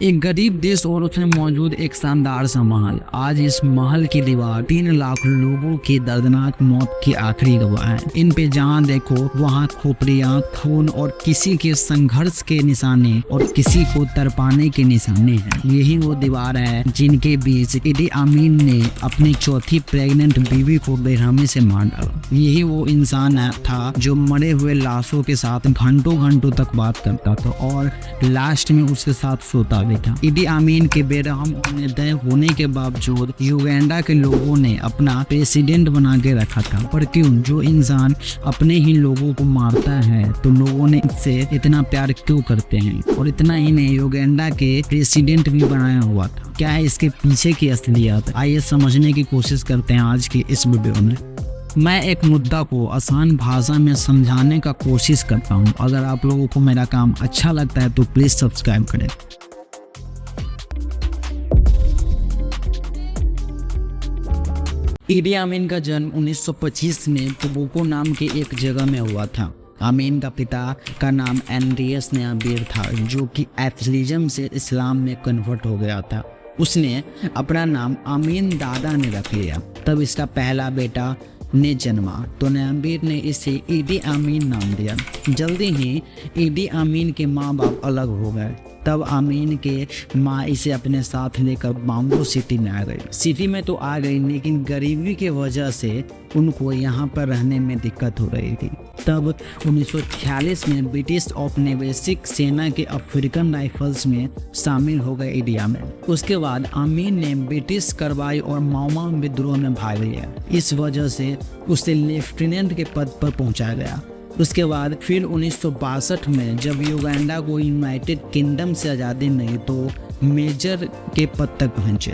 एक गरीब देश और उसमें मौजूद एक शानदार सा महल। आज इस महल की दीवार 3 लाख लोगों की दर्दनाक मौत की आखिरी गवाह है। इन पे जहाँ देखो वहाँ खोपड़ियाँ, खून और किसी के संघर्ष के निशाने और किसी को तरपाने के निशाने हैं। यही वो दीवार है जिनके बीच इडी आमीन ने अपनी चौथी प्रेग्नेंट बीवी को बेरहमी से मार डाला। यही वो इंसान था जो मरे हुए लाशों के साथ घंटों घंटों तक बात करता था और लास्ट में उसके साथ सोता भी था। इडी आमीन के बेरहम होने के बावजूद युगांडा के लोगों ने अपना प्रेसिडेंट बना के रखा था। पर क्यों? जो इंसान अपने ही लोगों को मारता है तो लोगों ने इससे इतना प्यार क्यों करते हैं? और इतना ही नहीं, युगांडा के प्रेसिडेंट भी बनाया हुआ था। क्या है इसके पीछे की असलियत? आइए समझने की कोशिश करते हैं आज की इस वीडियो में। मैं एक मुद्दा को आसान भाषा में समझाने का कोशिश करता हूँ। अगर आप लोगों को मेरा काम अच्छा लगता है तो प्लीज सब्सक्राइब करें। इडी आमीन का जन्म 1925 में टोब्रुक नाम के एक जगह में हुआ था। आमीन का पिता का नाम एंड्रियस न्याबीर था, जो कि एथलीज्म से इस्लाम में कन्वर्ट हो गया था। उसने अपना नाम आमीन दादा ने रख लिया। तब इसका पहला बेटा ने जन्मा तो न्याबीर ने इसे इडी आमीन नाम दिया। जल्दी ही इडी आमीन के माँ बाप अलग हो गए। तब आमीन के माँ इसे अपने साथ लेकर बाम्बो सिटी में आ गई। सिटी में तो आ गई, लेकिन गरीबी के वजह से उनको यहाँ पर रहने में दिक्कत हो रही थी। तब 1946 में ब्रिटिश औपनिवेशिक सेना के अफ्रीकन राइफल्स में शामिल हो गए इडी आमीन। उसके बाद आमीन ने ब्रिटिश कार्रवाई और माओवा विद्रोह में भाग लिया। इस वजह से उसे लेफ्टिनेंट के पद पर पहुंचाया गया। उसके बाद फिर 1962 में जब युगांडा को यूनाइटेड किंगडम से आज़ादी मिली तो मेजर के पद तक पहुंचे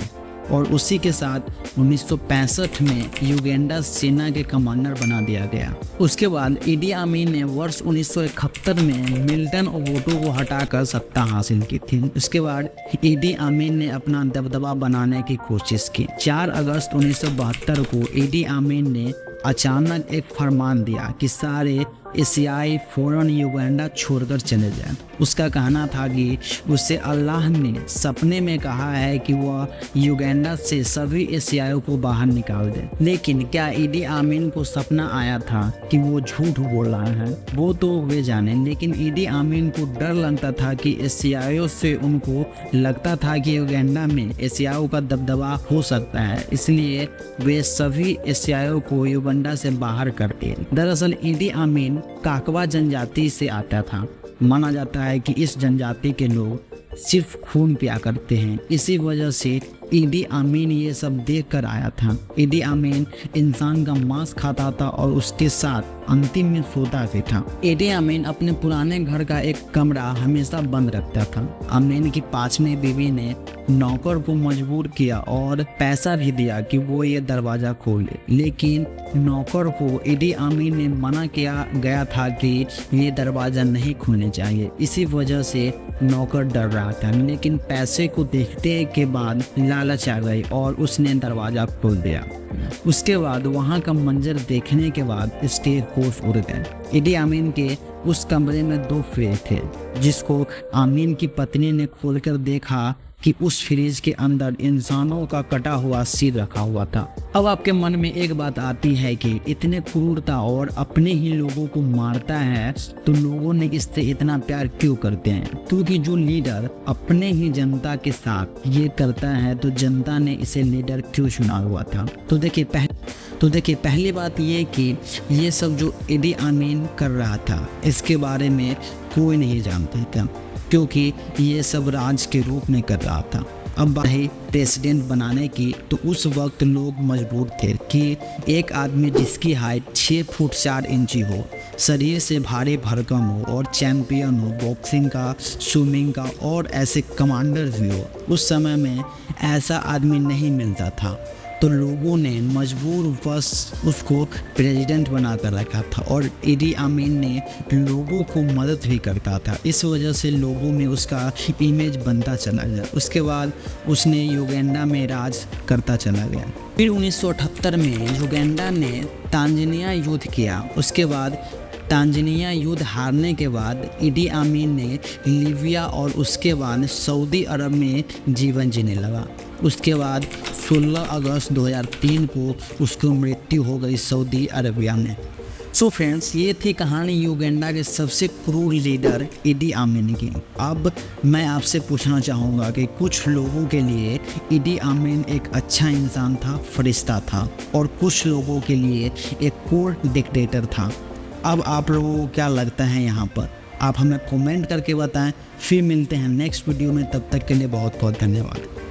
और उसी के साथ 1965 में युगांडा सेना के कमांडर बना दिया गया। उसके बाद इडी आमीन ने वर्ष 1971 में मिल्टन ओबोटे को हटाकर सत्ता हासिल की थी। उसके बाद इडी आमीन ने अपना दबदबा बनाने की कोशिश की। 4 अगस्त 1972 को इडी आमीन ने अचानक एक फरमान दिया कि सारे एशियाई फौरन युगांडा छोड़कर चले जाएं। उसका कहना था कि उससे अल्लाह ने सपने में कहा है कि वह युगांडा से सभी एशियाइयों को बाहर निकाल दे। लेकिन क्या इडी आमीन को सपना आया था कि वो झूठ बोल रहा है? वो तो वे जाने, लेकिन इडी आमीन को डर लगता था कि एशियाइयों से उनको लगता था कि युगांडा में एशियाइयों का दबदबा हो सकता है, इसलिए वे सभी एशियाइयों को युगांडा से बाहर करते। दरअसल इडी आमीन काकवा जनजाति से आता था। माना जाता है कि इस जनजाति के लोग सिर्फ खून पिया करते हैं। इसी वजह से इडी आमीन ये सब देख कर आया था। इडी आमीन इंसान का मांस खाता था और उसके साथ अंतिम में सोता भी था। इडी आमीन अपने पुराने घर का एक कमरा हमेशा बंद रखता था। आमीन की 5वीं बीवी ने नौकर को मजबूर किया और पैसा भी दिया कि वो ये दरवाजा खोले, लेकिन नौकर को इडी आमीन ने मना किया गया था कि ये दरवाजा नहीं खोलने चाहिए। इसी वजह से नौकर डर रहा था, लेकिन पैसे को देखते के बाद लालच आ गई और उसने दरवाजा खोल दिया। उसके बाद वहां का मंजर देखने के बाद स्टेज होश उड़ गए। इडी आमीन के उस कमरे में 2 फ्रिज थे, जिसको आमीन की पत्नी ने खोलकर देखा कि उस फ्रिज के अंदर इंसानों का कटा हुआ सिर रखा हुआ था। अब आपके मन में एक बात आती है कि इतने क्रूरता और अपने ही लोगों को मारता है तो लोगों ने इससे इतना प्यार क्यों करते हैं? क्योंकि जो लीडर अपने ही जनता के साथ ये करता है तो जनता ने इसे लीडर क्यों चुना हुआ था? तो देखिए पहली बात ये कि ये सब जो इडी आमीन कर रहा था इसके बारे में कोई नहीं जानता था, क्योंकि ये सब राज के रूप में कर रहा था। अब बात है प्रेसिडेंट बनाने की, तो उस वक्त लोग मजबूर थे कि एक आदमी जिसकी हाइट 6 फुट 4 इंची हो, शरीर से भारी भरकम हो और चैंपियन हो बॉक्सिंग का, स्विमिंग का और ऐसे कमांडर भी हो। उस समय में ऐसा आदमी नहीं मिलता था, तो लोगों ने मजबूर बस उसको प्रेसिडेंट बना कर रखा था और इडी आमीन ने लोगों को मदद भी करता था। इस वजह से लोगों में उसका इमेज बनता चला गया। उसके बाद उसने युगांडा में राज करता चला गया। फिर 1978 में युगांडा ने तांजानिया युद्ध किया। उसके बाद तांजानिया युद्ध हारने के बाद इडी आमीन ने लीबिया और उसके बाद सऊदी अरब में जीवन जीने लगा। उसके बाद 16 अगस्त 2003 को उसकी मृत्यु हो गई सऊदी अरबिया में। सो फ्रेंड्स, ये थी कहानी युगांडा के सबसे क्रूर लीडर इडी आमीन की। अब मैं आपसे पूछना चाहूँगा कि कुछ लोगों के लिए इडी आमीन एक अच्छा इंसान था, फरिश्ता था, और कुछ लोगों के लिए एक क्रूर डिक्टेटर था। अब आप लोगों को क्या लगता है यहाँ पर? आप हमें कमेंट करके बताएं। फिर मिलते हैं नेक्स्ट वीडियो में, तब तक के लिए बहुत बहुत धन्यवाद।